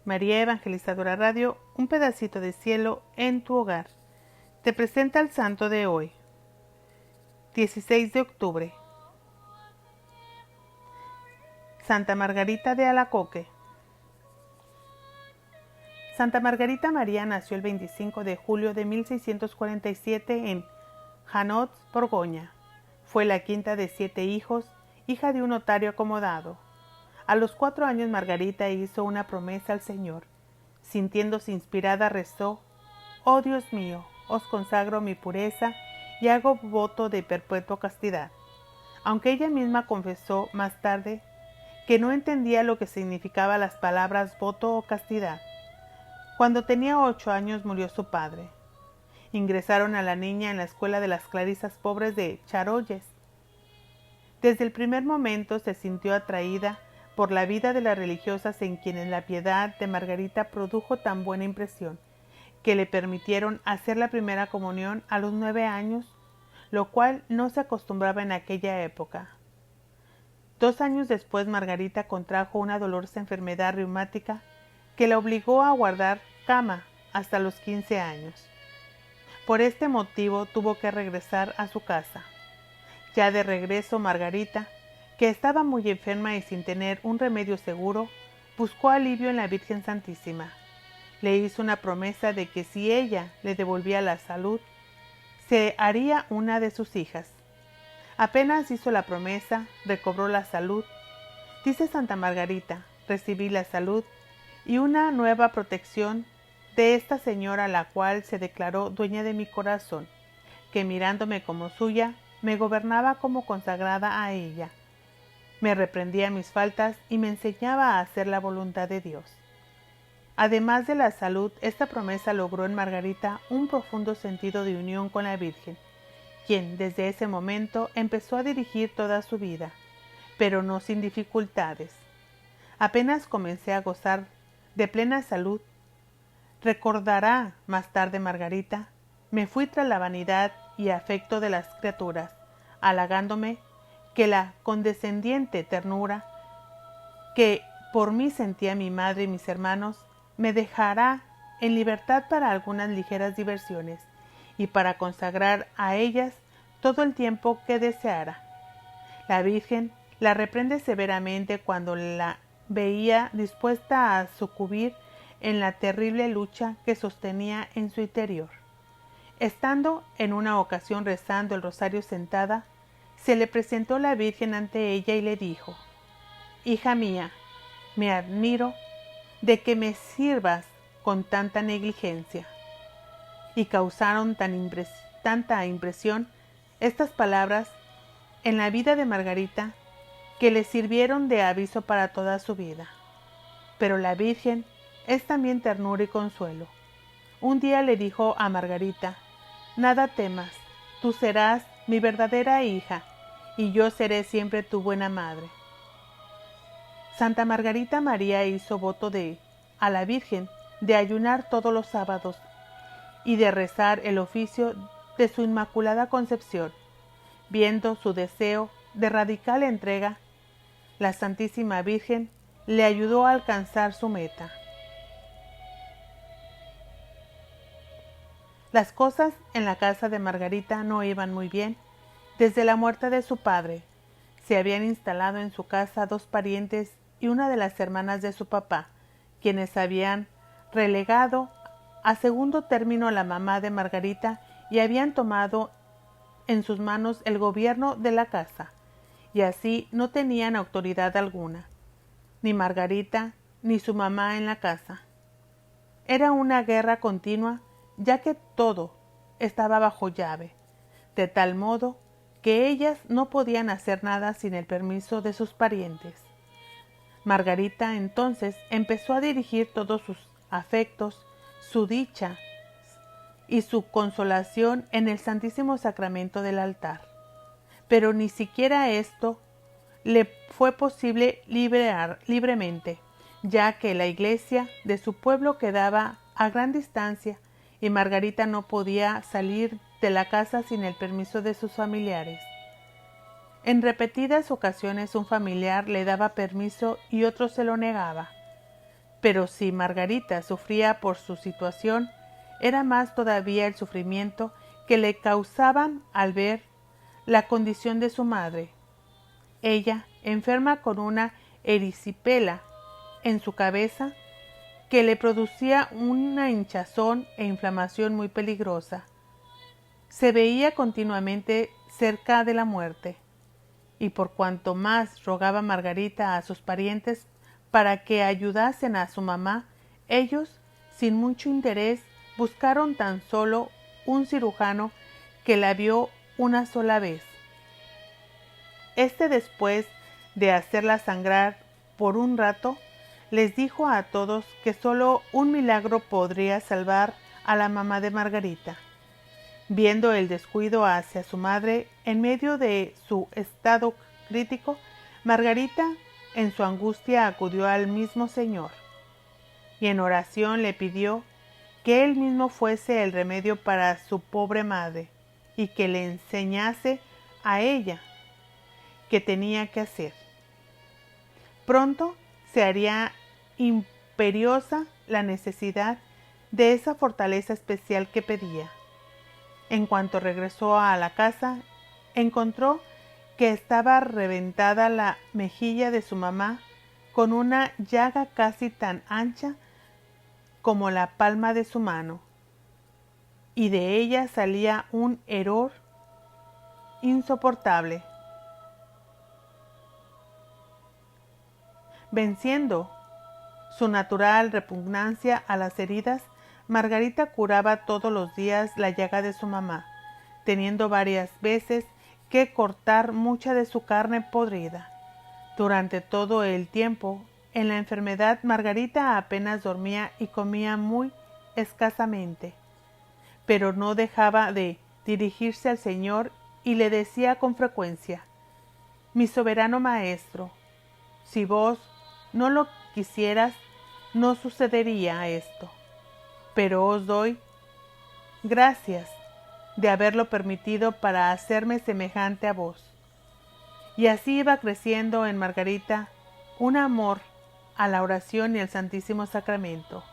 María Evangelizadora Radio, un pedacito de cielo en tu hogar. Te presenta el santo de hoy, 16 de octubre. Santa Margarita de Alacoque. Santa Margarita María nació el 25 de julio de 1647 en Hainaut, Borgoña. Fue la quinta de 7 hijos, hija de un notario acomodado. A los 4 años Margarita hizo una promesa al Señor. Sintiéndose inspirada rezó: «Oh Dios mío, os consagro mi pureza y hago voto de perpetua castidad», aunque ella misma confesó más tarde que no entendía lo que significaban las palabras voto o castidad. Cuando tenía 8 años murió su padre. Ingresaron a la niña en la escuela de las clarisas pobres de Charolles. Desde el primer momento se sintió atraída por la vida de las religiosas, en quienes la piedad de Margarita produjo tan buena impresión que le permitieron hacer la primera comunión a los 9 años, lo cual no se acostumbraba en aquella época. 2 años después Margarita contrajo una dolorosa enfermedad reumática que la obligó a guardar cama hasta los 15 años. Por este motivo tuvo que regresar a su casa. Ya de regreso, Margarita, que estaba muy enferma y sin tener un remedio seguro, buscó alivio en la Virgen Santísima. Le hizo una promesa de que si ella le devolvía la salud, se haría una de sus hijas. Apenas hizo la promesa, recobró la salud. Dice Santa Margarita: recibí la salud y una nueva protección de esta señora, la cual se declaró dueña de mi corazón, que mirándome como suya, me gobernaba como consagrada a ella. Me reprendía mis faltas y me enseñaba a hacer la voluntad de Dios. Además de la salud, esta promesa logró en Margarita un profundo sentido de unión con la Virgen, quien desde ese momento empezó a dirigir toda su vida, pero no sin dificultades. Apenas comencé a gozar de plena salud, recordará más tarde Margarita, me fui tras la vanidad y afecto de las criaturas, halagándome que la condescendiente ternura que por mí sentía mi madre y mis hermanos me dejará en libertad para algunas ligeras diversiones y para consagrar a ellas todo el tiempo que deseara. La Virgen la reprende severamente cuando la veía dispuesta a sucumbir en la terrible lucha que sostenía en su interior. Estando en una ocasión rezando el rosario sentada, se le presentó la Virgen ante ella y le dijo: «Hija mía, me admiro de que me sirvas con tanta negligencia». Y causaron tanta impresión estas palabras en la vida de Margarita que le sirvieron de aviso para toda su vida. Pero la Virgen es también ternura y consuelo. Un día le dijo a Margarita: «Nada temas, tú serás mi verdadera hija, y yo seré siempre tu buena madre». Santa Margarita María hizo voto a la Virgen de ayunar todos los sábados y de rezar el oficio de su Inmaculada Concepción. Viendo su deseo de radical entrega, la Santísima Virgen le ayudó a alcanzar su meta. Las cosas en la casa de Margarita no iban muy bien. Desde la muerte de su padre, se habían instalado en su casa 2 parientes y una de las hermanas de su papá, quienes habían relegado a segundo término a la mamá de Margarita y habían tomado en sus manos el gobierno de la casa, y así no tenían autoridad alguna, ni Margarita ni su mamá en la casa. Era una guerra continua, ya que todo estaba bajo llave, de tal modo que ellas no podían hacer nada sin el permiso de sus parientes. Margarita entonces empezó a dirigir todos sus afectos, su dicha y su consolación en el Santísimo Sacramento del altar. Pero ni siquiera esto le fue posible libremente, ya que la iglesia de su pueblo quedaba a gran distancia y Margarita no podía salir de la casa sin el permiso de sus familiares. En repetidas ocasiones un familiar le daba permiso y otro se lo negaba. Pero si Margarita sufría por su situación, era más todavía el sufrimiento que le causaban al ver la condición de su madre. Ella, enferma con una erisipela en su cabeza, que le producía una hinchazón e inflamación muy peligrosa. Se veía continuamente cerca de la muerte, y por cuanto más rogaba Margarita a sus parientes para que ayudasen a su mamá, ellos, sin mucho interés, buscaron tan solo un cirujano que la vio una sola vez. Después de hacerla sangrar por un rato, les dijo a todos que solo un milagro podría salvar a la mamá de Margarita. Viendo el descuido hacia su madre en medio de su estado crítico, Margarita, en su angustia, acudió al mismo Señor y en oración le pidió que él mismo fuese el remedio para su pobre madre y que le enseñase a ella qué tenía que hacer. Pronto se haría imperiosa la necesidad de esa fortaleza especial que pedía. En cuanto regresó a la casa, encontró que estaba reventada la mejilla de su mamá con una llaga casi tan ancha como la palma de su mano, y de ella salía un hedor insoportable. Venciendo su natural repugnancia a las heridas, Margarita curaba todos los días la llaga de su mamá, teniendo varias veces que cortar mucha de su carne podrida. Durante todo el tiempo en la enfermedad, Margarita apenas dormía y comía muy escasamente, pero no dejaba de dirigirse al Señor y le decía con frecuencia: «Mi soberano Maestro, si vos no lo quisieras, no sucedería esto, pero os doy gracias de haberlo permitido para hacerme semejante a vos». Y así iba creciendo en Margarita un amor a la oración y al Santísimo Sacramento.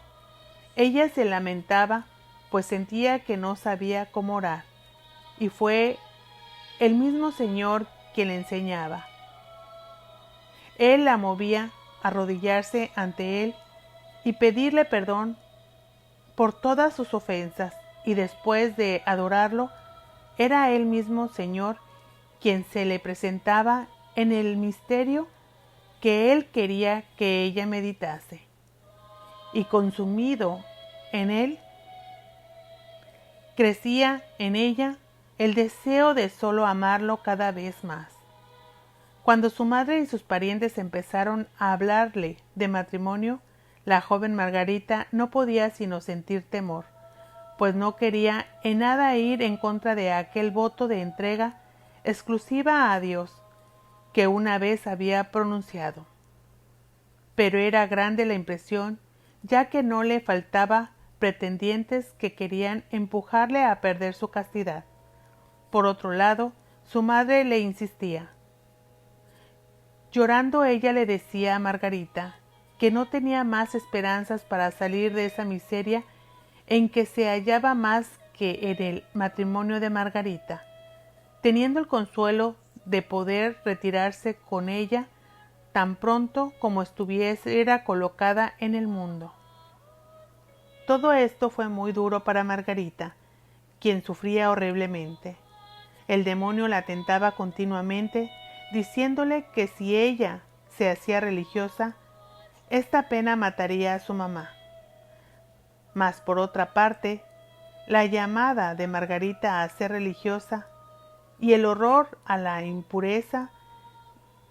Ella se lamentaba, pues sentía que no sabía cómo orar, y fue el mismo Señor quien le enseñaba. Él la movía a arrodillarse ante Él y pedirle perdón por todas sus ofensas, y después de adorarlo, era Él mismo Señor quien se le presentaba en el misterio que Él quería que ella meditase, y consumido en Él, crecía en ella el deseo de solo amarlo cada vez más. Cuando su madre y sus parientes empezaron a hablarle de matrimonio, la joven Margarita no podía sino sentir temor, pues no quería en nada ir en contra de aquel voto de entrega exclusiva a Dios que una vez había pronunciado. Pero era grande la impresión, ya que no le faltaba pretendientes que querían empujarle a perder su castidad. Por otro lado, su madre le insistía. Llorando, ella le decía a Margarita que no tenía más esperanzas para salir de esa miseria en que se hallaba más que en el matrimonio de Margarita, teniendo el consuelo de poder retirarse con ella tan pronto como estuviera colocada en el mundo. Todo esto fue muy duro para Margarita, quien sufría horriblemente. El demonio la tentaba continuamente, diciéndole que si ella se hacía religiosa, esta pena mataría a su mamá. Mas por otra parte, la llamada de Margarita a ser religiosa y el horror a la impureza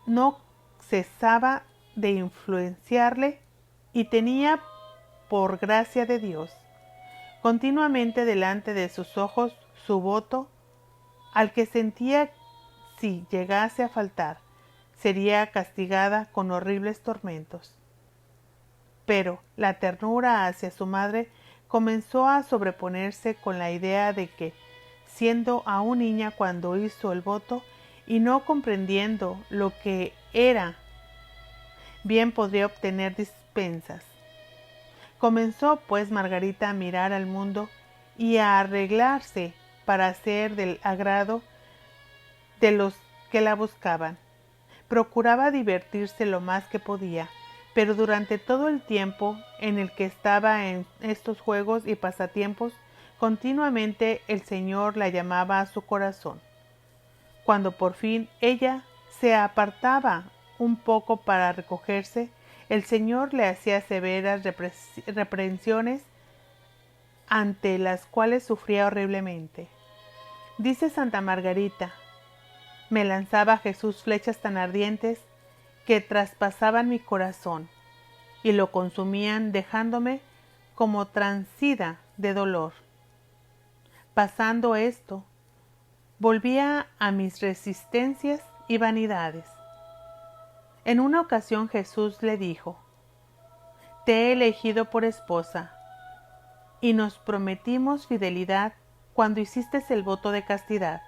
no cesaba de influenciarle, y tenía, por gracia de Dios, continuamente delante de sus ojos su voto, al que sentía si llegase a faltar, sería castigada con horribles tormentos. Pero la ternura hacia su madre comenzó a sobreponerse con la idea de que, siendo aún niña cuando hizo el voto y no comprendiendo lo que era, bien podría obtener dispensas. Comenzó pues Margarita a mirar al mundo y a arreglarse para ser del agrado de los que la buscaban. Procuraba divertirse lo más que podía, pero durante todo el tiempo en el que estaba en estos juegos y pasatiempos, continuamente el Señor la llamaba a su corazón. Cuando por fin ella se apartaba un poco para recogerse, el Señor le hacía severas reprensiones ante las cuales sufría horriblemente. Dice Santa Margarita: me lanzaba Jesús flechas tan ardientes que traspasaban mi corazón y lo consumían, dejándome como transida de dolor. Pasando esto, volvía a mis resistencias y vanidades. En una ocasión Jesús le dijo: te he elegido por esposa, y nos prometimos fidelidad cuando hiciste el voto de castidad.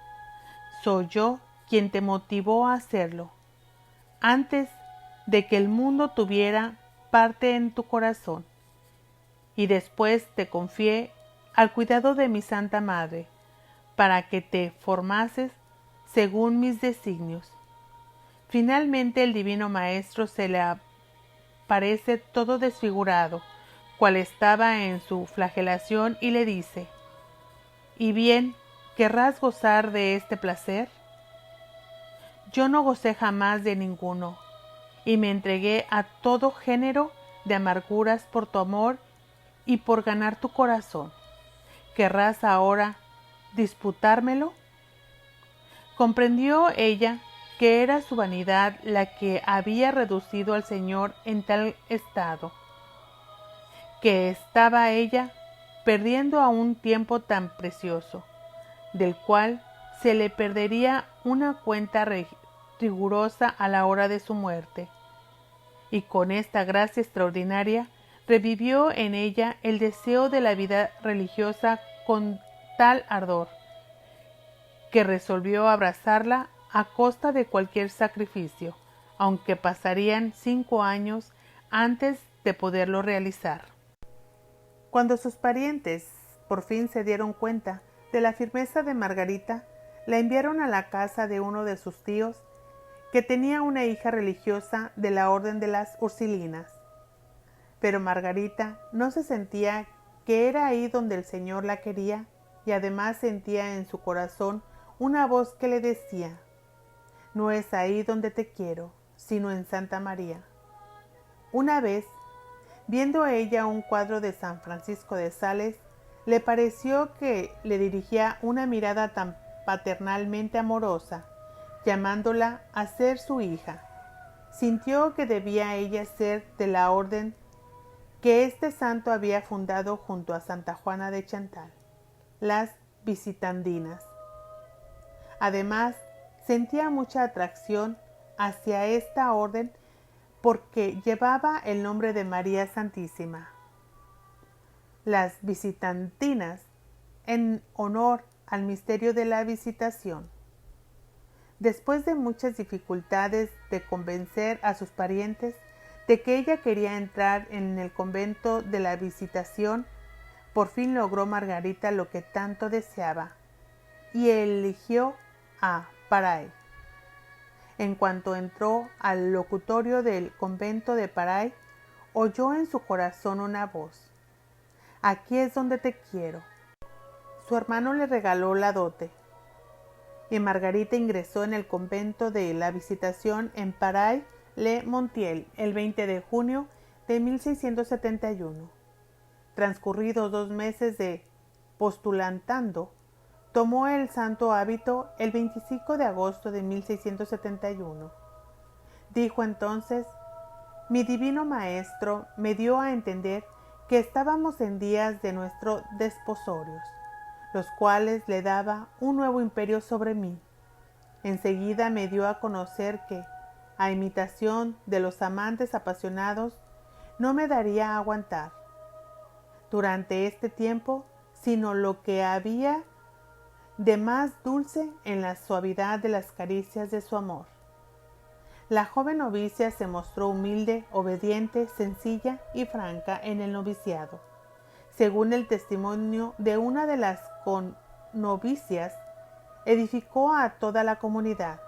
Soy yo quien te motivó a hacerlo, antes de que el mundo tuviera parte en tu corazón, y después te confié al cuidado de mi Santa Madre, para que te formases según mis designios. Finalmente el Divino Maestro se le aparece todo desfigurado, cual estaba en su flagelación, y le dice: ¿y bien querrás gozar de este placer? Yo no gocé jamás de ninguno, y me entregué a todo género de amarguras por tu amor y por ganar tu corazón. ¿Querrás ahora disputármelo? Comprendió ella que era su vanidad la que había reducido al Señor en tal estado, que estaba ella perdiendo a un tiempo tan precioso, del cual se le perdería una cuenta rigurosa a la hora de su muerte. Y con esta gracia extraordinaria revivió en ella el deseo de la vida religiosa con tal ardor, que resolvió abrazarla a costa de cualquier sacrificio, aunque pasarían 5 años antes de poderlo realizar. Cuando sus parientes por fin se dieron cuenta de la firmeza de Margarita, la enviaron a la casa de uno de sus tíos, que tenía una hija religiosa de la orden de las Ursulinas. Pero Margarita no se sentía que era ahí donde el Señor la quería, y además sentía en su corazón una voz que le decía: no es ahí donde te quiero, sino en Santa María. Una vez, viendo a ella un cuadro de San Francisco de Sales, le pareció que le dirigía una mirada tan paternalmente amorosa, llamándola a ser su hija. Sintió que debía ella ser de la orden que este santo había fundado junto a Santa Juana de Chantal, las Visitandinas. Además, sentía mucha atracción hacia esta orden porque llevaba el nombre de María Santísima. Las Visitandinas, en honor al misterio de la Visitación. Después de muchas dificultades de convencer a sus parientes de que ella quería entrar en el convento de la Visitación, por fin logró Margarita lo que tanto deseaba, y eligió a Paray. En cuanto entró al locutorio del convento de Paray, oyó en su corazón una voz: aquí es donde te quiero. Su hermano le regaló la dote, y Margarita ingresó en el convento de la Visitación en Paray-le-Montiel el 20 de junio de 1671. Transcurridos 2 meses de postulantando, tomó el santo hábito el 25 de agosto de 1671. Dijo entonces: mi divino maestro me dio a entender que estábamos en días de nuestros desposorios, los cuales le daba un nuevo imperio sobre mí. Enseguida me dio a conocer que, a imitación de los amantes apasionados, no me daría a aguantar durante este tiempo sino lo que había de más dulce en la suavidad de las caricias de su amor. La joven novicia se mostró humilde, obediente, sencilla y franca en el noviciado. Según el testimonio de una de las connovicias, edificó a toda la comunidad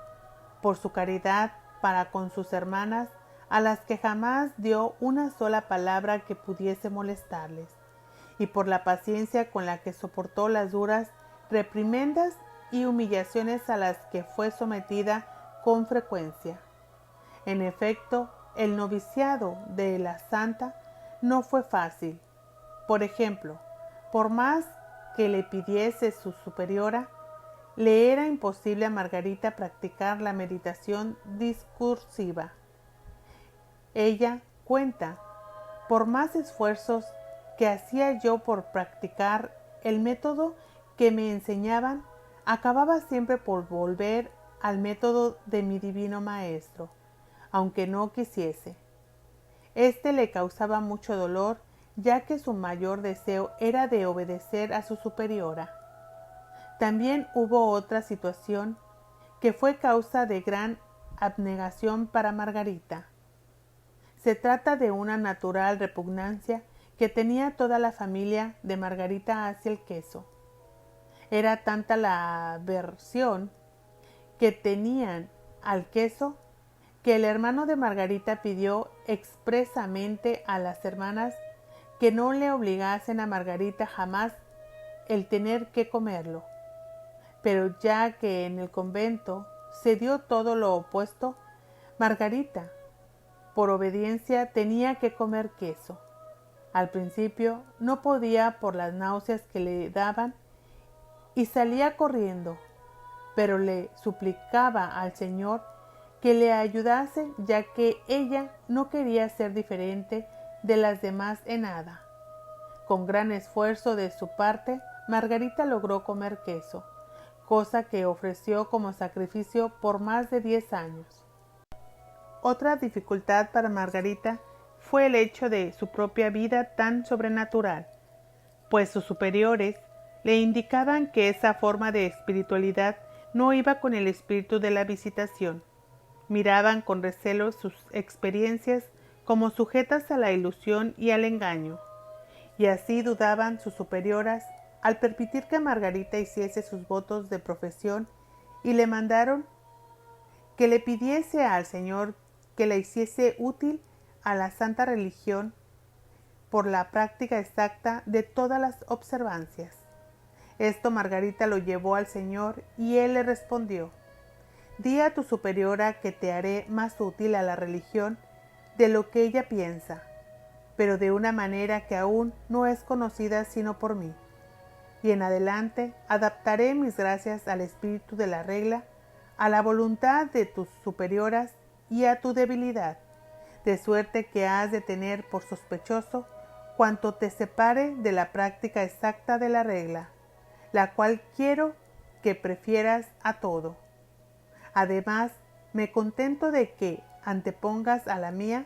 por su caridad para con sus hermanas, a las que jamás dio una sola palabra que pudiese molestarles, y por la paciencia con la que soportó las duras reprimendas y humillaciones a las que fue sometida con frecuencia. En efecto, el noviciado de la santa no fue fácil. Por ejemplo, por más que le pidiese su superiora, le era imposible a Margarita practicar la meditación discursiva. Ella cuenta, por más esfuerzos que hacía yo por practicar el método que me enseñaban, acababa siempre por volver al método de mi divino maestro, aunque no quisiese. Este le causaba mucho dolor, ya que su mayor deseo era de obedecer a su superiora. También hubo otra situación que fue causa de gran abnegación para Margarita. Se trata de una natural repugnancia que tenía toda la familia de Margarita hacia el queso. Era tanta la aversión que tenían al queso que el hermano de Margarita pidió expresamente a las hermanas que no le obligasen a Margarita jamás el tener que comerlo. Pero ya que en el convento se dio todo lo opuesto, Margarita, por obediencia, tenía que comer queso. Al principio no podía por las náuseas que le daban y salía corriendo, pero le suplicaba al Señor que le ayudase, ya que ella no quería ser diferente de las demás en nada. Con gran esfuerzo de su parte, Margarita logró comer queso, cosa que ofreció como sacrificio por más de 10 años. Otra dificultad para Margarita fue el hecho de su propia vida tan sobrenatural, pues sus superiores le indicaban que esa forma de espiritualidad no iba con el espíritu de la visitación. Miraban con recelo sus experiencias como sujetas a la ilusión y al engaño, y así dudaban sus superioras al permitir que Margarita hiciese sus votos de profesión, y le mandaron que le pidiese al Señor que la hiciese útil a la santa religión por la práctica exacta de todas las observancias. Esto Margarita lo llevó al Señor y él le respondió: «Di a tu superiora que te haré más útil a la religión de lo que ella piensa, pero de una manera que aún no es conocida sino por mí. Y en adelante adaptaré mis gracias al espíritu de la regla, a la voluntad de tus superioras y a tu debilidad, de suerte que has de tener por sospechoso cuanto te separe de la práctica exacta de la regla, la cual quiero que prefieras a todo. Además, me contento de que antepongas a la mía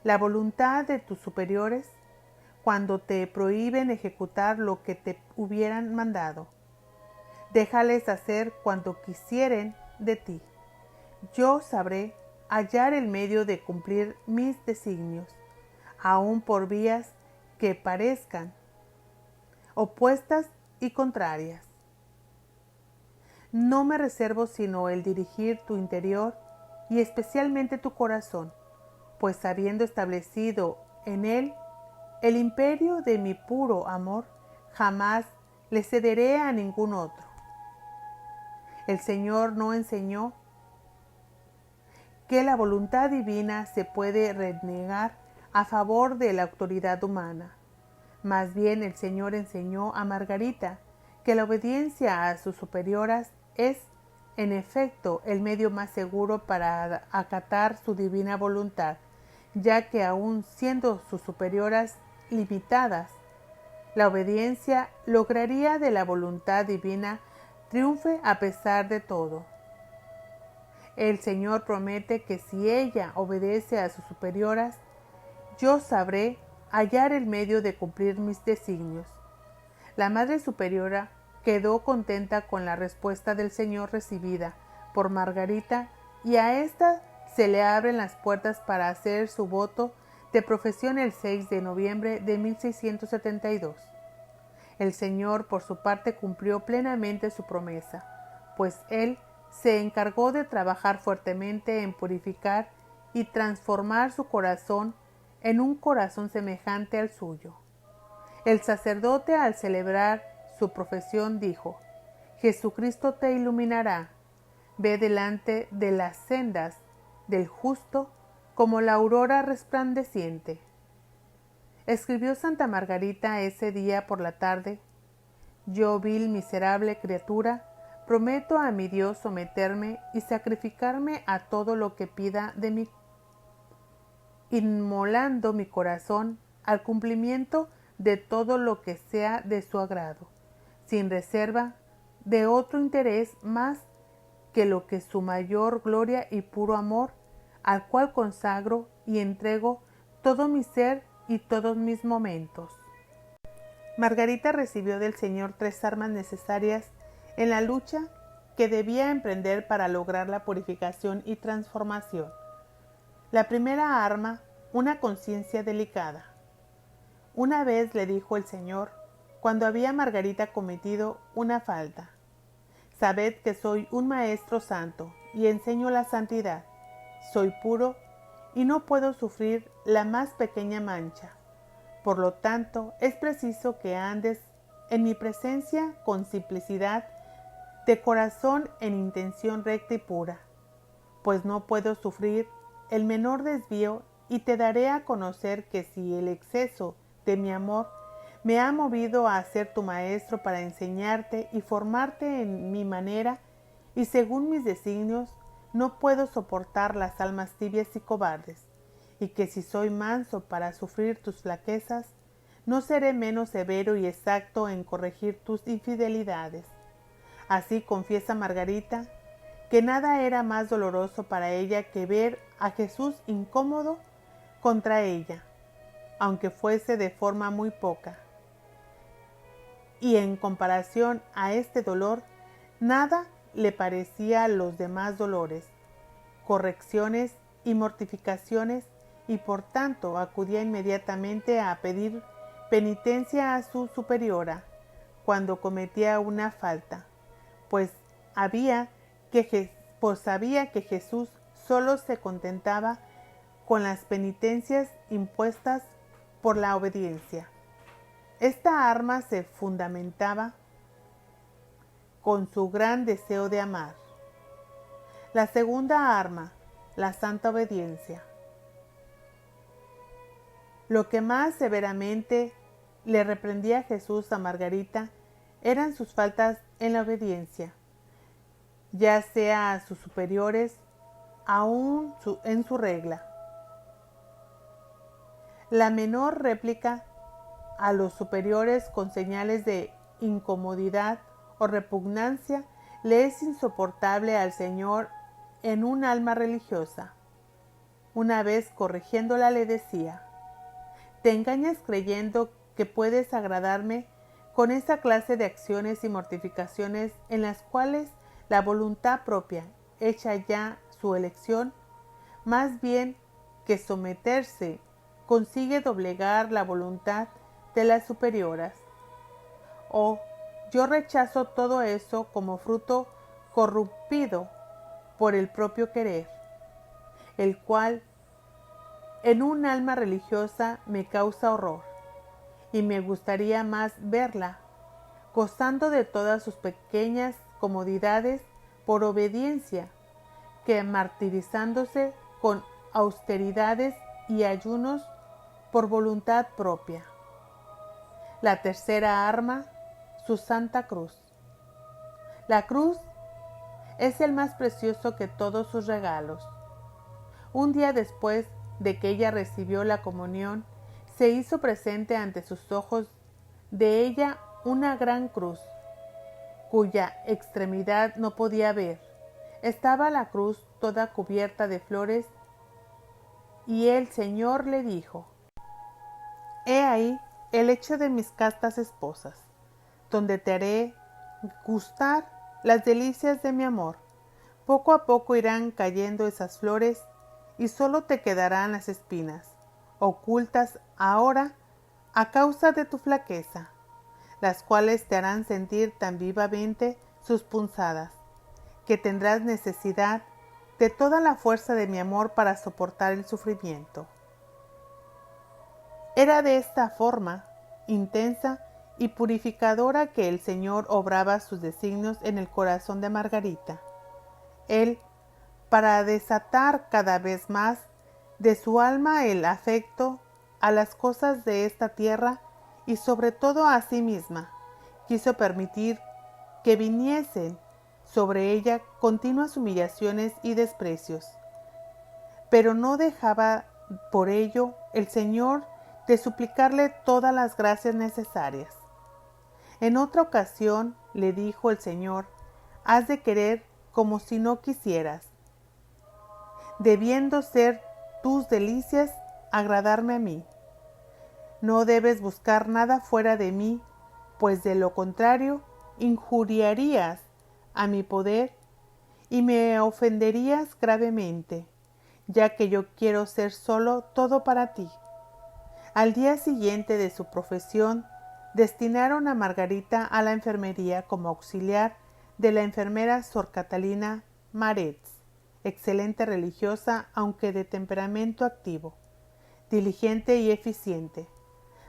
la voluntad de tus superiores cuando te prohíben ejecutar lo que te hubieran mandado. Déjales hacer cuanto quisieren de ti. Yo sabré hallar el medio de cumplir mis designios, aun por vías que parezcan opuestas y contrarias. No me reservo sino el dirigir tu interior y especialmente tu corazón, pues habiendo establecido en él el imperio de mi puro amor, jamás le cederé a ningún otro. El Señor no enseñó que la voluntad divina se puede renegar a favor de la autoridad humana. Más bien el Señor enseñó a Margarita que la obediencia a sus superioras es, en efecto, el medio más seguro para acatar su divina voluntad, ya que aun siendo sus superioras limitadas, la obediencia lograría de la voluntad divina triunfe a pesar de todo. El Señor promete que si ella obedece a sus superioras, yo sabré hallar el medio de cumplir mis designios. La Madre Superiora quedó contenta con la respuesta del Señor recibida por Margarita y a ésta se le abren las puertas para hacer su voto de profesión el 6 de noviembre de 1672. El Señor, por su parte, cumplió plenamente su promesa, pues Él se encargó de trabajar fuertemente en purificar y transformar su corazón en un corazón semejante al suyo. El sacerdote, al celebrar su profesión, dijo: Jesucristo te iluminará, ve delante de las sendas del justo como la aurora resplandeciente. Escribió Santa Margarita ese día por la tarde: Yo, vil, miserable criatura, prometo a mi Dios someterme y sacrificarme a todo lo que pida de mí, inmolando mi corazón al cumplimiento de todo lo que sea de su agrado, sin reserva de otro interés más que lo que su mayor gloria y puro amor, al cual consagro y entrego todo mi ser y todos mis momentos. Margarita recibió del Señor 3 armas necesarias en la lucha que debía emprender para lograr la purificación y transformación. La primera arma, una conciencia delicada. Una vez le dijo el Señor, cuando había Margarita cometido una falta: Sabed que soy un maestro santo y enseño la santidad. Soy puro y no puedo sufrir la más pequeña mancha. Por lo tanto, es preciso que andes en mi presencia con simplicidad de corazón, en intención recta y pura, pues no puedo sufrir el menor desvío, y te daré a conocer que si el exceso de mi amor me ha movido a ser tu maestro para enseñarte y formarte en mi manera y según mis designios, no puedo soportar las almas tibias y cobardes, y que si soy manso para sufrir tus flaquezas, no seré menos severo y exacto en corregir tus infidelidades. Así confiesa Margarita que nada era más doloroso para ella que ver a Jesús incómodo contra ella, aunque fuese de forma muy poca. Y en comparación a este dolor, nada le parecía a los demás dolores, correcciones y mortificaciones, y por tanto acudía inmediatamente a pedir penitencia a su superiora cuando cometía una falta, pues sabía que Jesús solo se contentaba con las penitencias impuestas por la obediencia. Esta arma se fundamentaba con su gran deseo de amar. La segunda arma, la santa obediencia. Lo que más severamente le reprendía Jesús a Margarita eran sus faltas en la obediencia, ya sea a sus superiores, aún en su regla. La menor réplica a los superiores con señales de incomodidad o repugnancia le es insoportable al Señor en un alma religiosa. Una vez corrigiéndola le decía: Te engañas creyendo que puedes agradarme con esa clase de acciones y mortificaciones en las cuales la voluntad propia, hecha ya su elección, más bien que someterse, consigue doblegar la voluntad de las superioras. Yo rechazo todo eso como fruto corrompido por el propio querer, el cual en un alma religiosa me causa horror, y me gustaría más verla gozando de todas sus pequeñas comodidades por obediencia, que martirizándose con austeridades y ayunos por voluntad propia. La tercera arma, su Santa Cruz. La cruz es el más precioso que todos sus regalos. Un día después de que ella recibió la comunión, se hizo presente ante sus ojos de ella una gran cruz, cuya extremidad no podía ver. Estaba la cruz toda cubierta de flores, y el Señor le dijo: He ahí el lecho de mis castas esposas, donde te haré gustar las delicias de mi amor, Poco a poco irán cayendo esas flores y solo te quedarán las espinas, ocultas ahora a causa de tu flaqueza, las cuales te harán sentir tan vivamente sus punzadas, que tendrás necesidad de toda la fuerza de mi amor para soportar el sufrimiento. Era de esta forma, intensa y purificadora, que el Señor obraba sus designios en el corazón de Margarita. Él, para desatar cada vez más de su alma el afecto a las cosas de esta tierra y sobre todo a sí misma, quiso permitir que viniesen sobre ella continuas humillaciones y desprecios. Pero no dejaba por ello el Señor de suplicarle todas las gracias necesarias. En otra ocasión le dijo el Señor: has de querer como si no quisieras, debiendo ser tus delicias agradarme a mí. No debes buscar nada fuera de mí, pues de lo contrario injuriarías a mi poder y me ofenderías gravemente, ya que yo quiero ser solo todo para ti. Al día siguiente de su profesión, destinaron a Margarita a la enfermería como auxiliar de la enfermera Sor Catalina Maretz, excelente religiosa, aunque de temperamento activo, diligente y eficiente.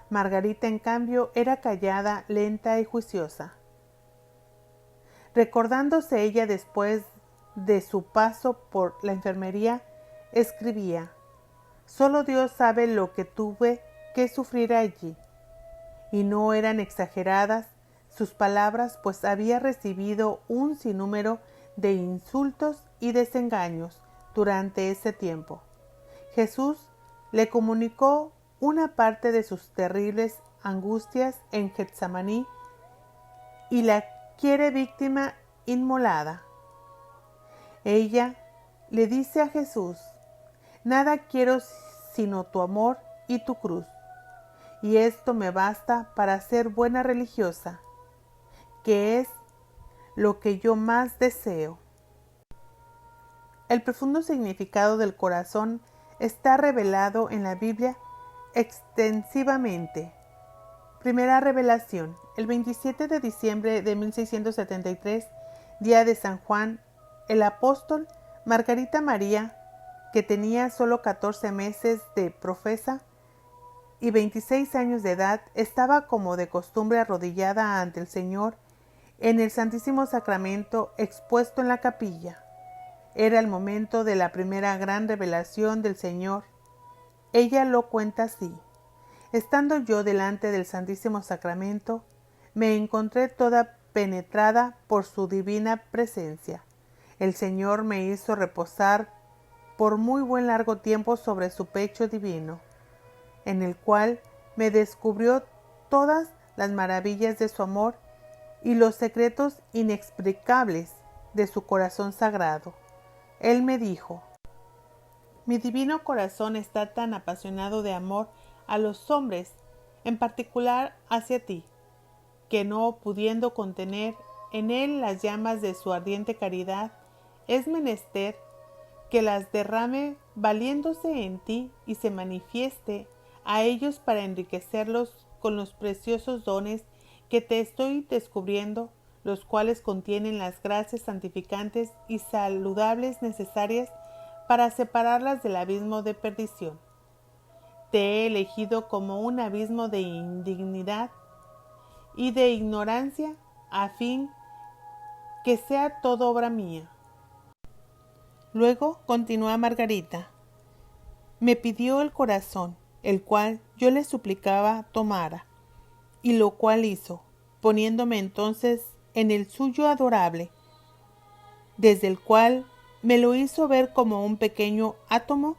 Margarita, en cambio, era callada, lenta y juiciosa. Recordándose ella después de su paso por la enfermería, escribía: solo Dios sabe lo que tuve que sufrir allí. Y no eran exageradas sus palabras, pues había recibido un sinnúmero de insultos y desengaños durante ese tiempo. Jesús le comunicó una parte de sus terribles angustias en Getsemaní y la quiere víctima inmolada. Ella le dice a Jesús: nada quiero sino tu amor y tu cruz, y esto me basta para ser buena religiosa, que es lo que yo más deseo. El profundo significado del corazón está revelado en la Biblia extensivamente. Primera revelación, el 27 de diciembre de 1673, día de San Juan el Apóstol. Margarita María, que tenía solo 14 meses de profesa y 26 años de edad, estaba como de costumbre arrodillada ante el Señor en el Santísimo Sacramento expuesto en la capilla. Era el momento de la primera gran revelación del Señor. Ella lo cuenta así: estando yo delante del Santísimo Sacramento, me encontré toda penetrada por su divina presencia. El Señor me hizo reposar por muy buen largo tiempo sobre su pecho divino, en el cual me descubrió todas las maravillas de su amor y los secretos inexplicables de su corazón sagrado. Él me dijo: mi divino corazón está tan apasionado de amor a los hombres, en particular hacia ti, que no pudiendo contener en él las llamas de su ardiente caridad, es menester que las derrame valiéndose en ti y se manifieste a ellos para enriquecerlos con los preciosos dones que te estoy descubriendo, los cuales contienen las gracias santificantes y saludables necesarias para separarlas del abismo de perdición. Te he elegido como un abismo de indignidad y de ignorancia, a fin que sea todo obra mía. Luego continúa Margarita: me pidió el corazón, el cual yo le suplicaba tomara, y lo cual hizo, poniéndome entonces en el suyo adorable, desde el cual me lo hizo ver como un pequeño átomo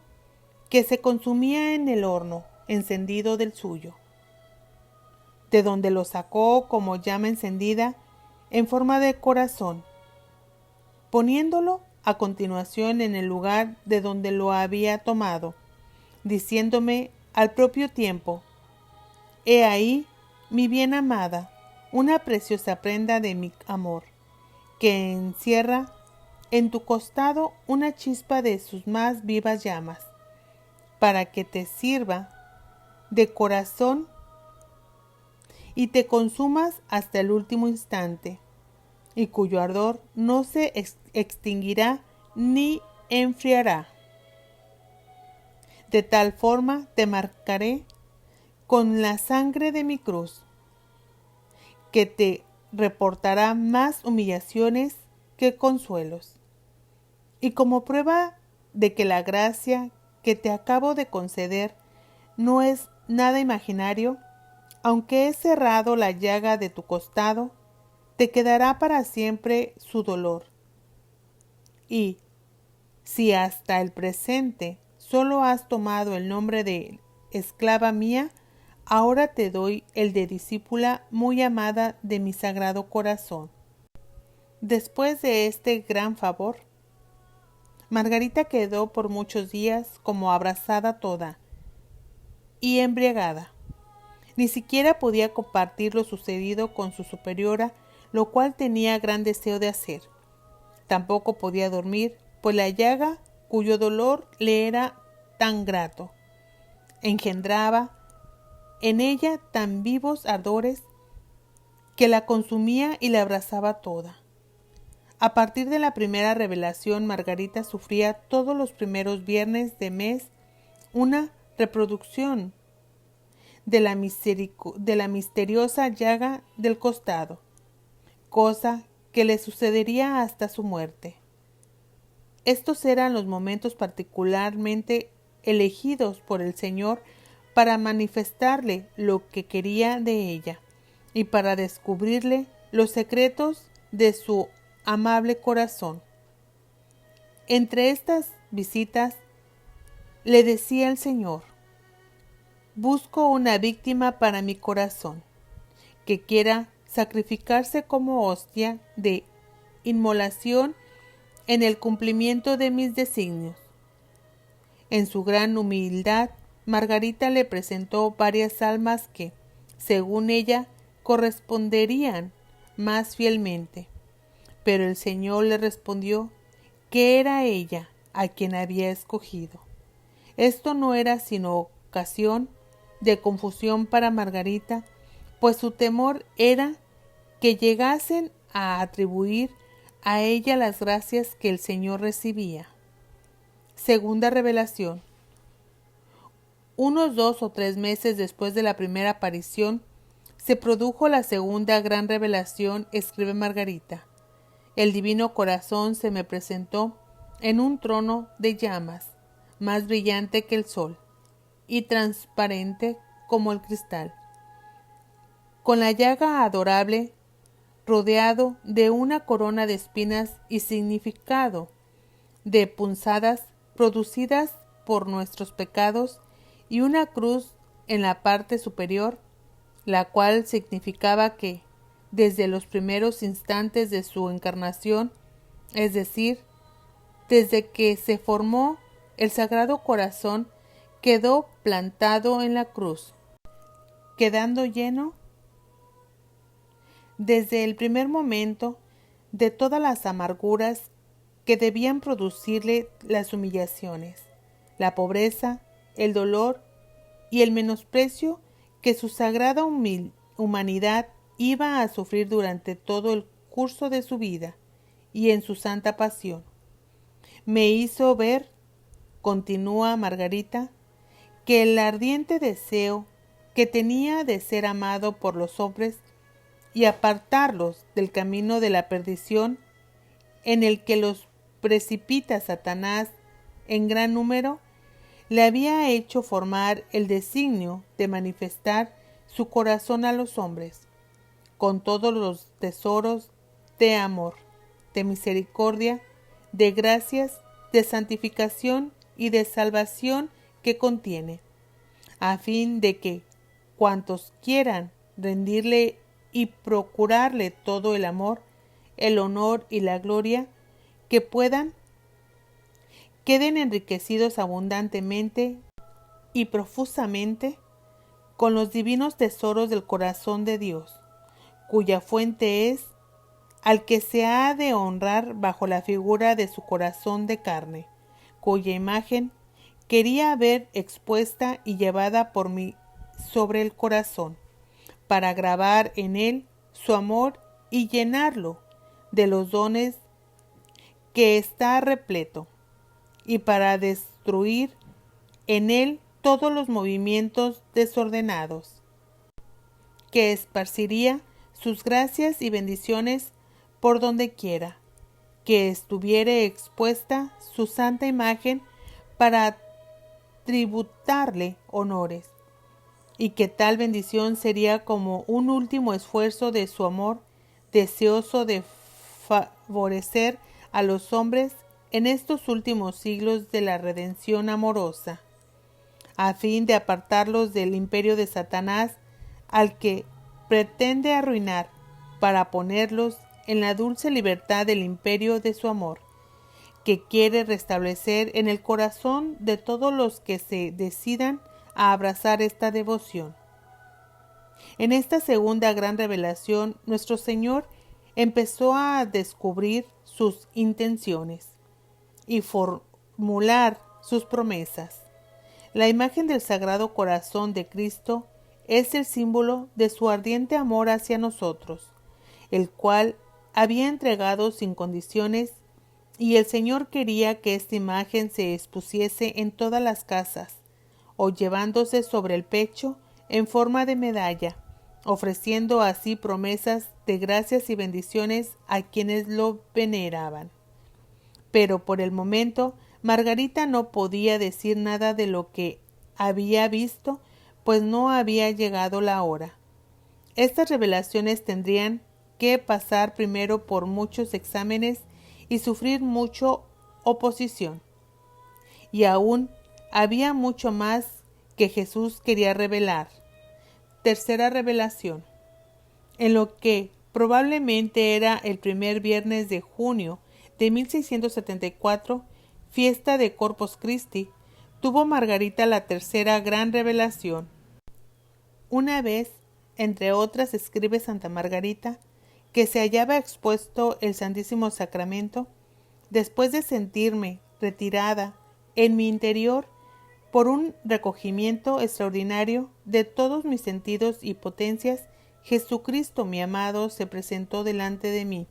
que se consumía en el horno encendido del suyo, de donde lo sacó como llama encendida en forma de corazón, poniéndolo a continuación en el lugar de donde lo había tomado, diciéndome al propio tiempo: he ahí, mi bien amada, una preciosa prenda de mi amor, que encierra en tu costado una chispa de sus más vivas llamas, para que te sirva de corazón y te consumas hasta el último instante, y cuyo ardor no se extinguirá ni enfriará. De tal forma te marcaré con la sangre de mi cruz, que te reportará más humillaciones que consuelos. Y como prueba de que la gracia que te acabo de conceder no es nada imaginario, aunque he cerrado la llaga de tu costado, te quedará para siempre su dolor. Y si hasta el presente solo has tomado el nombre de esclava mía, ahora te doy el de discípula muy amada de mi sagrado corazón. Después de este gran favor, Margarita quedó por muchos días como abrasada toda y embriagada. Ni siquiera podía compartir lo sucedido con su superiora, lo cual tenía gran deseo de hacer. Tampoco podía dormir, pues la llaga, cuyo dolor le era tan grato, engendraba en ella tan vivos ardores que la consumía y la abrazaba toda. A partir de la primera revelación, Margarita sufría todos los primeros viernes de mes una reproducción de la misteriosa llaga del costado, cosa que le sucedería hasta su muerte. Estos eran los momentos particularmente elegidos por el Señor para manifestarle lo que quería de ella y para descubrirle los secretos de su amable corazón. Entre estas visitas le decía el Señor: busco una víctima para mi corazón, que quiera sacrificarse como hostia de inmolación en el cumplimiento de mis designios. En su gran humildad, Margarita le presentó varias almas que, según ella, corresponderían más fielmente. Pero el Señor le respondió que era ella a quien había escogido. Esto no era sino ocasión de confusión para Margarita, pues su temor era que llegasen a atribuir a ella las gracias que el Señor recibía. Segunda revelación. Unos 2 o 3 meses después de la primera aparición, se produjo la segunda gran revelación, escribe Margarita. El divino corazón se me presentó en un trono de llamas, más brillante que el sol, y transparente como el cristal, con la llaga adorable, rodeado de una corona de espinas y significado de punzadas producidas por nuestros pecados, y una cruz en la parte superior, la cual significaba que, desde los primeros instantes de su encarnación, es decir, desde que se formó, el Sagrado Corazón quedó plantado en la cruz, quedando lleno desde el primer momento de todas las amarguras que debían producirle las humillaciones, la pobreza, el dolor y el menosprecio que su sagrada humanidad iba a sufrir durante todo el curso de su vida y en su santa pasión. Me hizo ver, continúa Margarita, que el ardiente deseo que tenía de ser amado por los hombres y apartarlos del camino de la perdición en el que los precipita Satanás en gran número, le había hecho formar el designio de manifestar su corazón a los hombres, con todos los tesoros de amor, de misericordia, de gracias, de santificación y de salvación que contiene, a fin de que cuantos quieran rendirle y procurarle todo el amor, el honor y la gloria que puedan, queden enriquecidos abundantemente y profusamente con los divinos tesoros del corazón de Dios, cuya fuente es al que se ha de honrar bajo la figura de su corazón de carne, cuya imagen quería ver expuesta y llevada por mí sobre el corazón, para grabar en él su amor y llenarlo de los dones que está repleto, y para destruir en él todos los movimientos desordenados, que esparciría sus gracias y bendiciones por donde quiera que estuviere expuesta su santa imagen para tributarle honores, y que tal bendición sería como un último esfuerzo de su amor, deseoso de favorecer a los hombres en estos últimos siglos de la redención amorosa, a fin de apartarlos del imperio de Satanás, al que pretende arruinar, para ponerlos en la dulce libertad del imperio de su amor, que quiere restablecer en el corazón de todos los que se decidan a abrazar esta devoción. En esta segunda gran revelación, nuestro Señor empezó a descubrir sus intenciones y formular sus promesas. La imagen del Sagrado Corazón de Cristo es el símbolo de su ardiente amor hacia nosotros, el cual había entregado sin condiciones, y el Señor quería que esta imagen se expusiese en todas las casas, o llevándose sobre el pecho en forma de medalla, ofreciendo así promesas de gracias y bendiciones a quienes lo veneraban. Pero por el momento Margarita no podía decir nada de lo que había visto, pues no había llegado la hora. Estas revelaciones tendrían que pasar primero por muchos exámenes y sufrir mucha oposición. Y aún había mucho más que Jesús quería revelar. Tercera revelación. En lo que probablemente era el primer viernes de junio de 1674, fiesta de Corpus Christi, tuvo Margarita la tercera gran revelación. Una vez, entre otras, escribe Santa Margarita, que se hallaba expuesto el Santísimo Sacramento, después de sentirme retirada en mi interior por un recogimiento extraordinario de todos mis sentidos y potencias, Jesucristo mi amado se presentó delante de mí,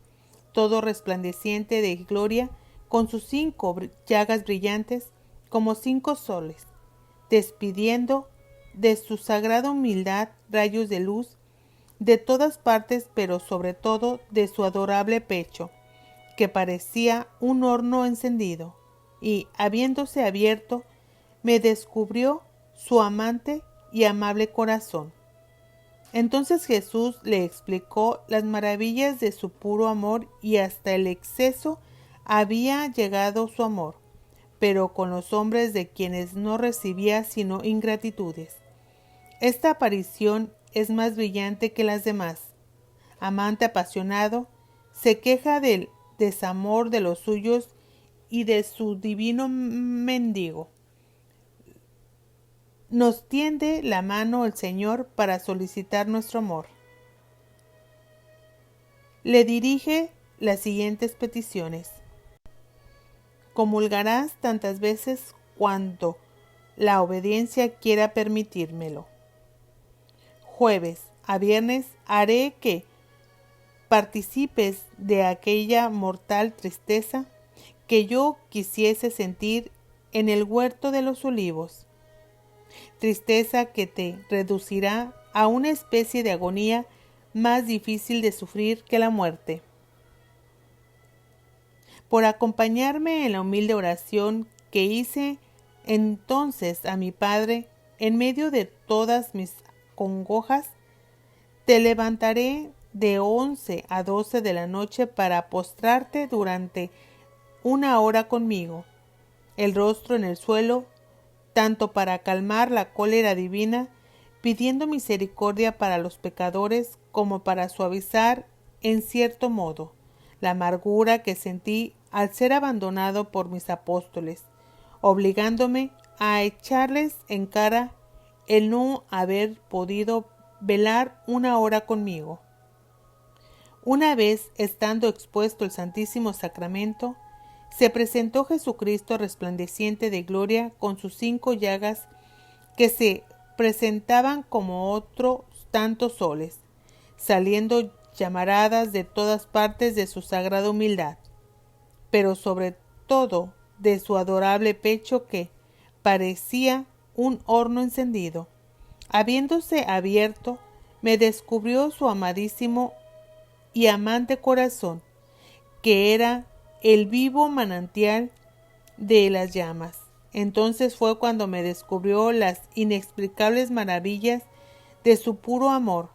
todo resplandeciente de gloria, con sus 5 llagas brillantes como 5 soles, despidiendo de su sagrada humildad rayos de luz de todas partes, pero sobre todo de su adorable pecho, que parecía un horno encendido, y, habiéndose abierto, me descubrió su amante y amable corazón. Entonces Jesús le explicó las maravillas de su puro amor, y hasta el exceso había llegado su amor, pero con los hombres de quienes no recibía sino ingratitudes. Esta aparición es más brillante que las demás. Amante apasionado, se queja del desamor de los suyos y de su divino mendigo. Nos tiende la mano el Señor para solicitar nuestro amor. Le dirige las siguientes peticiones. Comulgarás tantas veces cuanto la obediencia quiera permitírmelo. Jueves a viernes haré que participes de aquella mortal tristeza que yo quisiese sentir en el huerto de los olivos, tristeza que te reducirá a una especie de agonía más difícil de sufrir que la muerte. Por acompañarme en la humilde oración que hice entonces a mi Padre en medio de todas mis congojas, te levantaré de 11 a 12 de la noche para postrarte durante 1 hora conmigo, el rostro en el suelo, tanto para calmar la cólera divina, pidiendo misericordia para los pecadores, como para suavizar, en cierto modo, la amargura que sentí al ser abandonado por mis apóstoles, obligándome a echarles en cara el no haber podido velar 1 hora conmigo. Una vez estando expuesto el Santísimo Sacramento, se presentó Jesucristo resplandeciente de gloria con sus 5 llagas que se presentaban como otros tantos soles, saliendo llamaradas de todas partes de su sagrada humildad, pero sobre todo de su adorable pecho que parecía un horno encendido. Habiéndose abierto, me descubrió su amadísimo y amante corazón, que era el vivo manantial de las llamas. Entonces fue cuando me descubrió las inexplicables maravillas de su puro amor,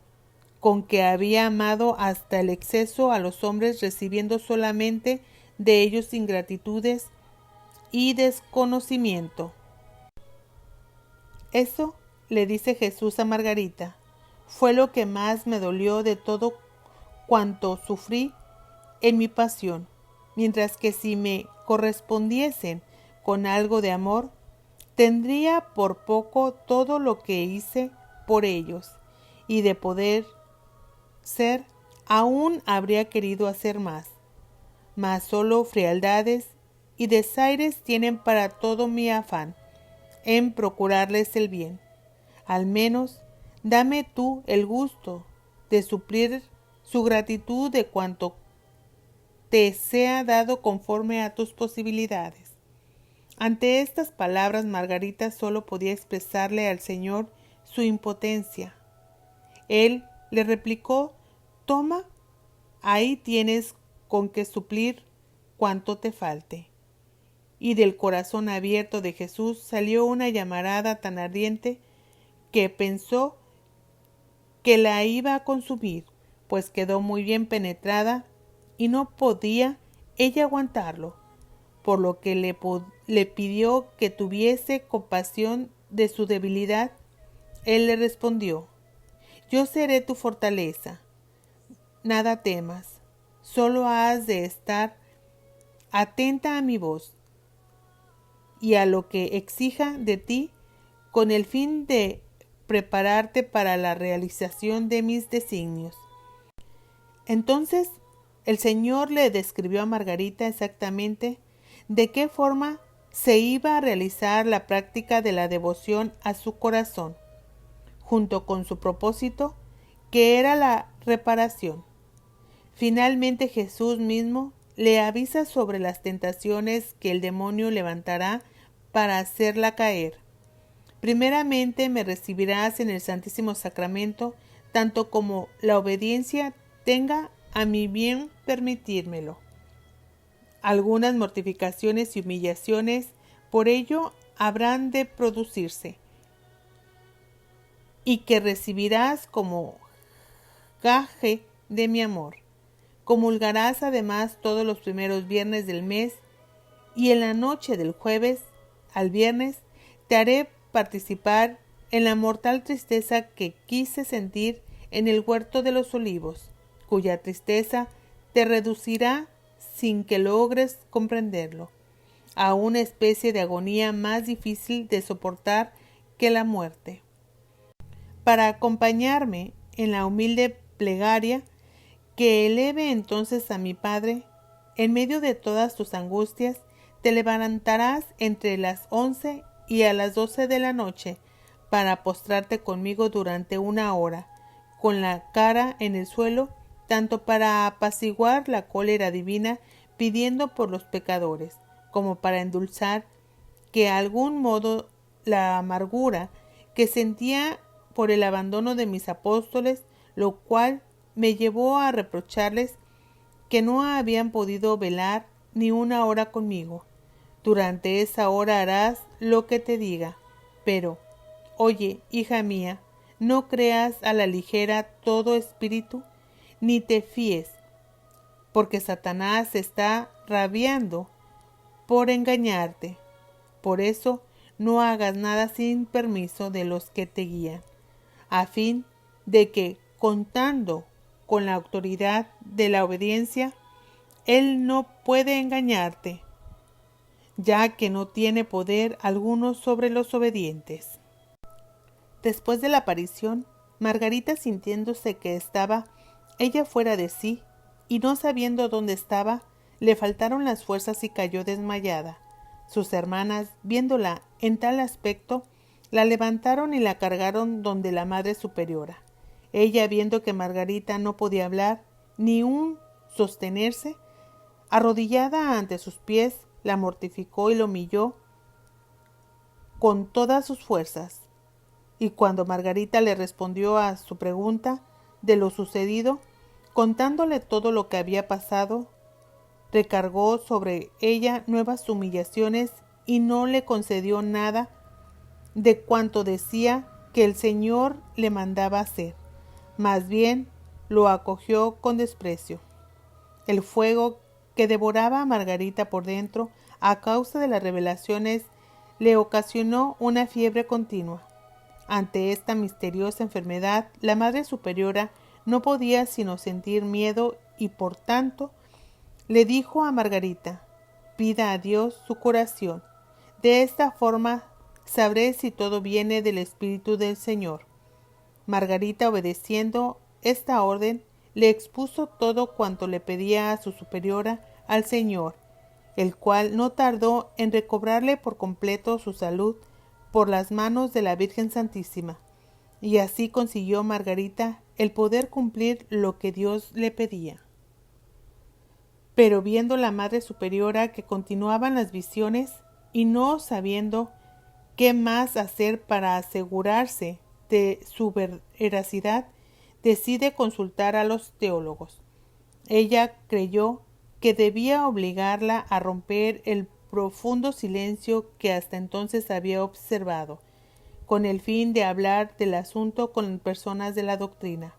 con que había amado hasta el exceso a los hombres, recibiendo solamente de ellos ingratitudes y desconocimiento. Eso, le dice Jesús a Margarita, fue lo que más me dolió de todo cuanto sufrí en mi pasión, mientras que si me correspondiesen con algo de amor, tendría por poco todo lo que hice por ellos, y de poder ser, aún habría querido hacer más, mas solo frialdades y desaires tienen para todo mi afán en procurarles el bien. Al menos, dame tú el gusto de suplir su gratitud de cuanto te sea dado conforme a tus posibilidades. Ante estas palabras, Margarita solo podía expresarle al Señor su impotencia. Él le replicó: toma, ahí tienes con que suplir cuanto te falte. Y del corazón abierto de Jesús salió una llamarada tan ardiente que pensó que la iba a consumir, pues quedó muy bien penetrada y no podía ella aguantarlo, por lo que le pidió que tuviese compasión de su debilidad. Él le respondió: yo seré tu fortaleza, nada temas, solo has de estar atenta a mi voz y a lo que exija de ti, con el fin de prepararte para la realización de mis designios. Entonces el Señor le describió a Margarita exactamente de qué forma se iba a realizar la práctica de la devoción a su corazón, junto con su propósito, que era la reparación. Finalmente Jesús mismo le avisa sobre las tentaciones que el demonio levantará para hacerla caer. Primeramente me recibirás en el Santísimo Sacramento, tanto como la obediencia tenga a mi bien permitírmelo. Algunas mortificaciones y humillaciones por ello habrán de producirse, y que recibirás como gaje de mi amor. Comulgarás además todos los primeros viernes del mes, y en la noche del jueves al viernes te haré participar en la mortal tristeza que quise sentir en el huerto de los olivos, cuya tristeza te reducirá, sin que logres comprenderlo, a una especie de agonía más difícil de soportar que la muerte. Para acompañarme en la humilde plegaria que eleve entonces a mi Padre, en medio de todas tus angustias, te levantarás entre las 11 y a las 12 de la noche para postrarte conmigo durante 1 hora, con la cara en el suelo, tanto para apaciguar la cólera divina pidiendo por los pecadores, como para endulzar que algún modo la amargura que sentía por el abandono de mis apóstoles, lo cual me llevó a reprocharles que no habían podido velar ni 1 hora conmigo. Durante esa hora harás lo que te diga, pero, oye, hija mía, no creas a la ligera todo espíritu, ni te fíes, porque Satanás está rabiando por engañarte. Por eso, no hagas nada sin permiso de los que te guían, a fin de que, contando con la autoridad de la obediencia, él no puede engañarte, ya que no tiene poder alguno sobre los obedientes. Después de la aparición, Margarita, sintiéndose que estaba ella fuera de sí, y no sabiendo dónde estaba, le faltaron las fuerzas y cayó desmayada. Sus hermanas, viéndola en tal aspecto, la levantaron y la cargaron donde la Madre Superiora. Ella, viendo que Margarita no podía hablar, ni aun sostenerse, arrodillada ante sus pies, la mortificó y la humilló con todas sus fuerzas. Y cuando Margarita le respondió a su pregunta de lo sucedido, contándole todo lo que había pasado, recargó sobre ella nuevas humillaciones y no le concedió nada de cuanto decía que el Señor le mandaba hacer. Más bien lo acogió con desprecio. El fuego que devoraba a Margarita por dentro a causa de las revelaciones le ocasionó una fiebre continua. Ante esta misteriosa enfermedad, la Madre Superiora no podía sino sentir miedo y por tanto le dijo a Margarita: pida a Dios su curación. De esta forma sabré si todo viene del Espíritu del Señor. Margarita, obedeciendo esta orden, le expuso todo cuanto le pedía a su superiora al Señor, el cual no tardó en recobrarle por completo su salud por las manos de la Virgen Santísima, y así consiguió Margarita el poder cumplir lo que Dios le pedía. Pero viendo la Madre Superiora que continuaban las visiones y no sabiendo qué más hacer para asegurarse de su veracidad, decide consultar a los teólogos. Ella creyó que debía obligarla a romper el profundo silencio que hasta entonces había observado, con el fin de hablar del asunto con personas de la doctrina.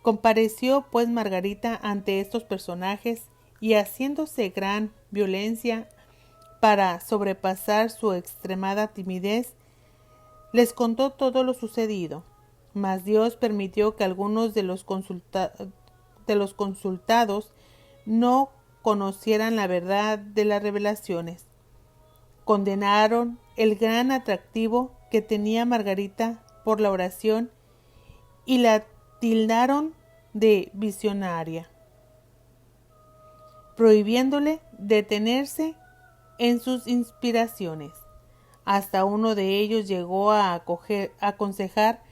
Compareció pues Margarita ante estos personajes y, haciéndose gran violencia para sobrepasar su extremada timidez, les contó todo lo sucedido. Mas Dios permitió que algunos de los consultados no conocieran la verdad de las revelaciones. Condenaron el gran atractivo que tenía Margarita por la oración y la tildaron de visionaria, prohibiéndole detenerse en sus inspiraciones. Hasta uno de ellos llegó a aconsejar: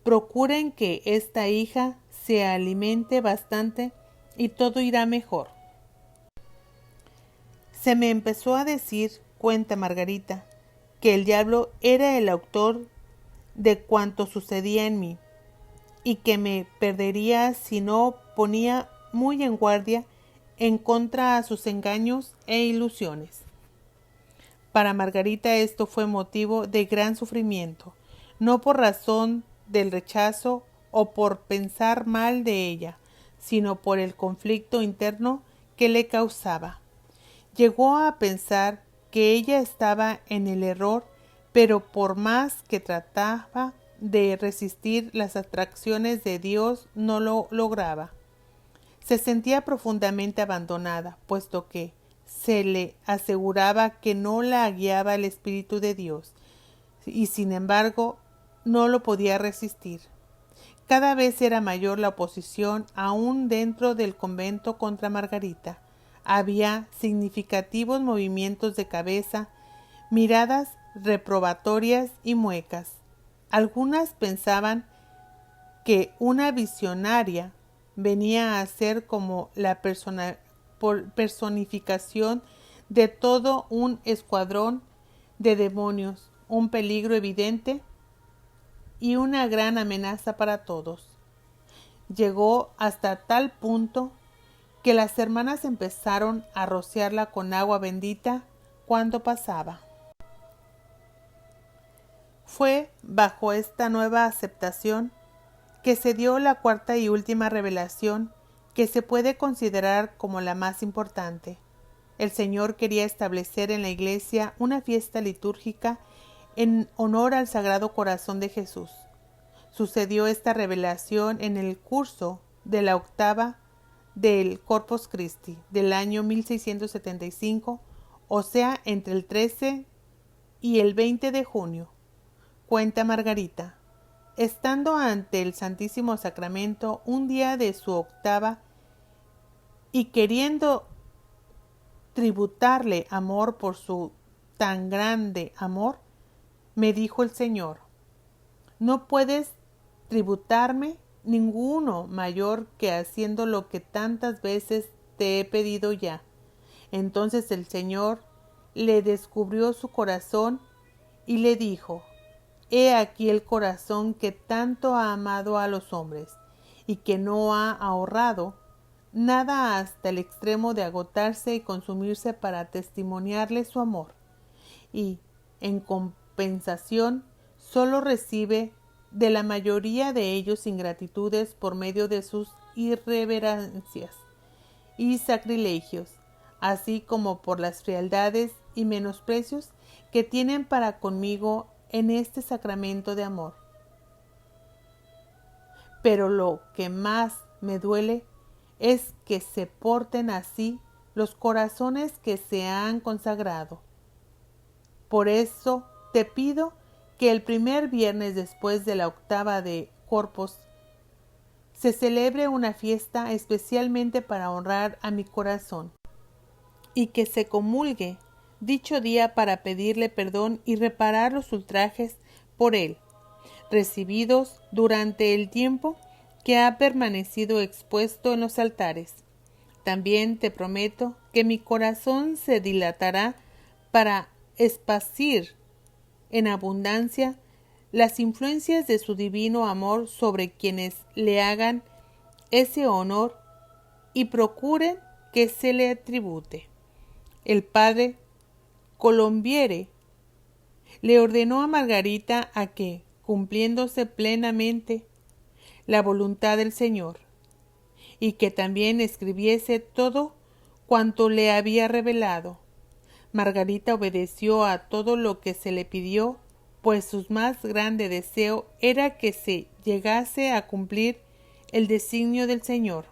procuren que esta hija se alimente bastante y todo irá mejor. Se me empezó a decir, cuenta Margarita, que el diablo era el autor de cuanto sucedía en mí, y que me perdería si no ponía muy en guardia en contra a sus engaños e ilusiones. Para Margarita esto fue motivo de gran sufrimiento, no por razón del rechazo o por pensar mal de ella, sino por el conflicto interno que le causaba. Llegó a pensar que ella estaba en el error, pero por más que trataba de resistir las atracciones de Dios, no lo lograba. Se sentía profundamente abandonada, puesto que se le aseguraba que no la guiaba el Espíritu de Dios, y sin embargo no lo podía resistir. Cada vez era mayor la oposición aún dentro del convento contra Margarita. Había significativos movimientos de cabeza, miradas reprobatorias y muecas. Algunas pensaban que una visionaria venía a ser como la personificación de todo un escuadrón de demonios, un peligro evidente y una gran amenaza para todos. Llegó hasta tal punto que las hermanas empezaron a rociarla con agua bendita cuando pasaba. Fue bajo esta nueva aceptación que se dio la cuarta y última revelación, que se puede considerar como la más importante. El Señor quería establecer en la Iglesia una fiesta litúrgica en honor al Sagrado Corazón de Jesús. Sucedió esta revelación en el curso de la octava del Corpus Christi del año 1675, o sea, entre el 13 y el 20 de junio. Cuenta Margarita: estando ante el Santísimo Sacramento un día de su octava, y queriendo tributarle amor por su tan grande amor, me dijo el Señor: no puedes tributarme ninguno mayor que haciendo lo que tantas veces te he pedido ya. Entonces el Señor le descubrió su corazón y le dijo: he aquí el corazón que tanto ha amado a los hombres y que no ha ahorrado nada hasta el extremo de agotarse y consumirse para testimoniarle su amor, y en compensación solo recibe de la mayoría de ellos ingratitudes por medio de sus irreverencias y sacrilegios, así como por las frialdades y menosprecios que tienen para conmigo en este sacramento de amor. Pero lo que más me duele es que se porten así los corazones que se han consagrado. Por eso te pido que el primer viernes después de la octava de Corpus se celebre una fiesta especialmente para honrar a mi corazón, y que se comulgue dicho día para pedirle perdón y reparar los ultrajes por él recibidos durante el tiempo que ha permanecido expuesto en los altares. También te prometo que mi corazón se dilatará para esparcir en abundancia las influencias de su divino amor sobre quienes le hagan ese honor y procuren que se le atribute. El padre Colombiere le ordenó a Margarita a que, cumpliéndose plenamente la voluntad del Señor, y que también escribiese todo cuanto le había revelado. Margarita obedeció a todo lo que se le pidió, pues su más grande deseo era que se llegase a cumplir el designio del Señor.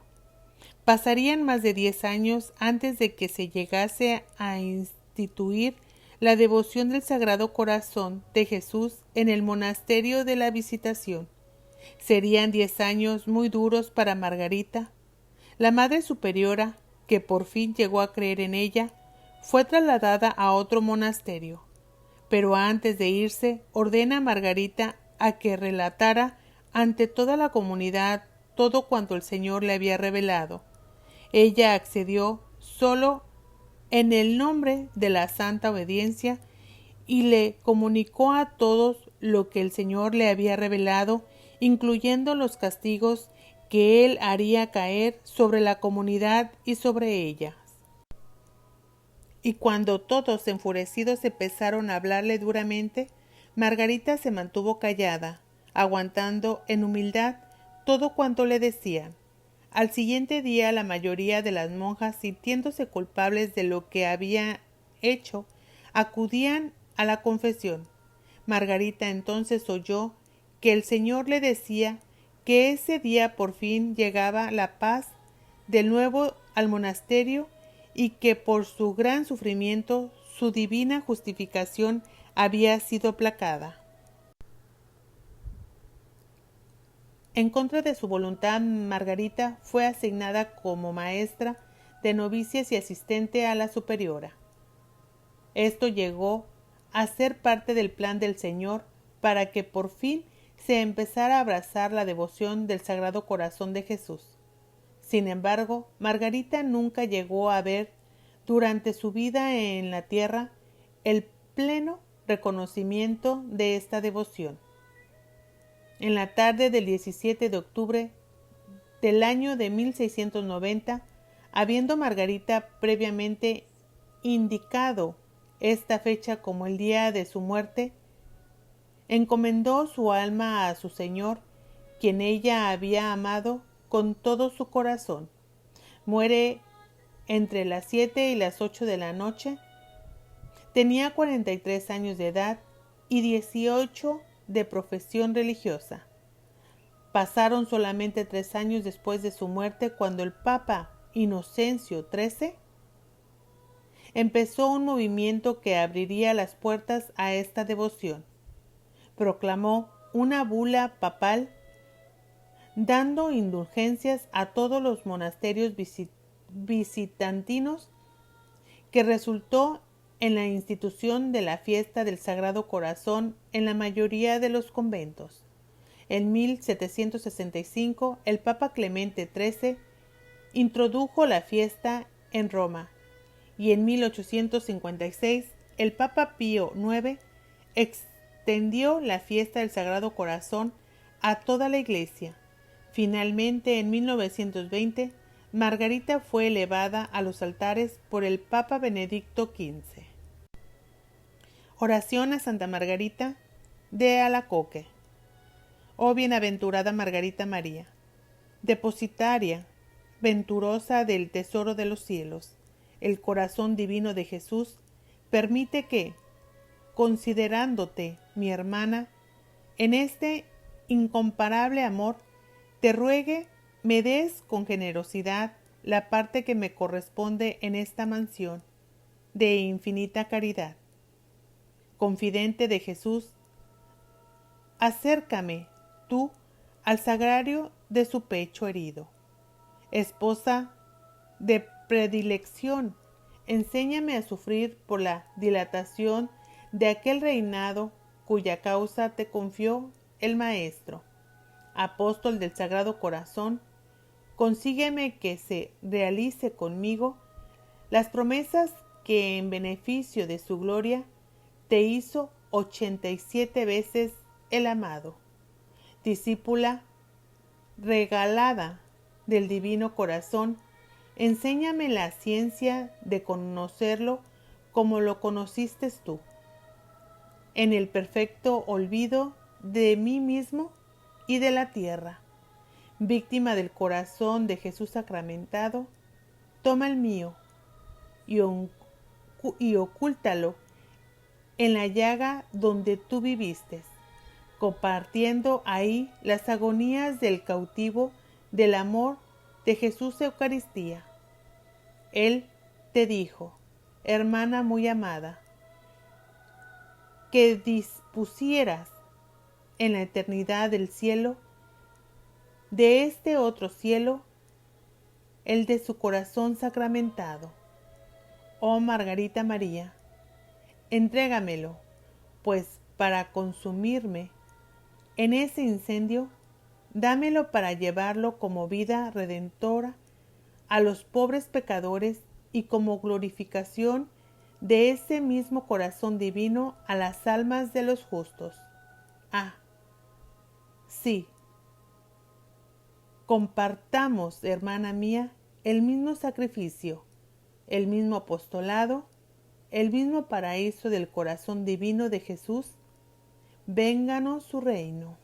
Pasarían más de 10 años antes de que se llegase a instituir la devoción del Sagrado Corazón de Jesús en el monasterio de la Visitación. Serían 10 años muy duros para Margarita. La Madre Superiora, que por fin llegó a creer en ella, fue trasladada a otro monasterio, pero antes de irse ordena a Margarita a que relatara ante toda la comunidad todo cuanto el Señor le había revelado. Ella accedió solo en el nombre de la santa obediencia y le comunicó a todos lo que el Señor le había revelado, incluyendo los castigos que él haría caer sobre la comunidad y sobre ella. Y cuando todos enfurecidos empezaron a hablarle duramente, Margarita se mantuvo callada, aguantando en humildad todo cuanto le decían. Al siguiente día la mayoría de las monjas, sintiéndose culpables de lo que había hecho, acudían a la confesión. Margarita entonces oyó que el Señor le decía que ese día por fin llegaba la paz de nuevo al monasterio y que por su gran sufrimiento su divina justificación había sido aplacada. En contra de su voluntad, Margarita fue asignada como maestra de novicias y asistente a la superiora. Esto llegó a ser parte del plan del Señor para que por fin se empezara a abrazar la devoción del Sagrado Corazón de Jesús. Sin embargo, Margarita nunca llegó a ver durante su vida en la tierra el pleno reconocimiento de esta devoción. En la tarde del 17 de octubre del año de 1690, habiendo Margarita previamente indicado esta fecha como el día de su muerte, encomendó su alma a su Señor, quien ella había amado con todo su corazón. Muere entre las 7 y las 8 de la noche. Tenía 43 años de edad y 18 de profesión religiosa. Pasaron solamente 3 años después de su muerte cuando el Papa Inocencio XIII empezó un movimiento que abriría las puertas a esta devoción. Proclamó una bula papal dando indulgencias a todos los monasterios visitantinos que resultó en la institución de la fiesta del Sagrado Corazón en la mayoría de los conventos. En 1765, el Papa Clemente XIII introdujo la fiesta en Roma y en 1856 el Papa Pío IX extendió la fiesta del Sagrado Corazón a toda la Iglesia. Finalmente, en 1920, Margarita fue elevada a los altares por el Papa Benedicto XV. Oración a Santa Margarita de Alacoque. Oh bienaventurada Margarita María, depositaria, venturosa del tesoro de los cielos, el corazón divino de Jesús, permite que, considerándote mi hermana, en este incomparable amor, te ruegue me des con generosidad la parte que me corresponde en esta mansión de infinita caridad. Confidente de Jesús, acércame tú al sagrario de su pecho herido. Esposa de predilección, enséñame a sufrir por la dilatación de aquel reinado cuya causa te confió el Maestro. Apóstol del Sagrado Corazón, consígueme que se realice conmigo las promesas que en beneficio de su gloria te hizo 87 veces el amado. Discípula regalada del Divino Corazón, enséñame la ciencia de conocerlo como lo conociste tú, en el perfecto olvido de mí mismo y de la tierra. Víctima del corazón de Jesús sacramentado, toma el mío y ocúltalo en la llaga donde tú viviste, compartiendo ahí las agonías del cautivo del amor de Jesús Eucaristía. Él te dijo, hermana muy amada, que dispusieras en la eternidad del cielo, de este otro cielo, el de su corazón sacramentado. Oh Margarita María, entrégamelo, pues para consumirme en ese incendio, dámelo para llevarlo como vida redentora a los pobres pecadores y como glorificación de ese mismo corazón divino a las almas de los justos. Ah, sí. Compartamos, hermana mía, el mismo sacrificio, el mismo apostolado, el mismo paraíso del corazón divino de Jesús. Vénganos su reino.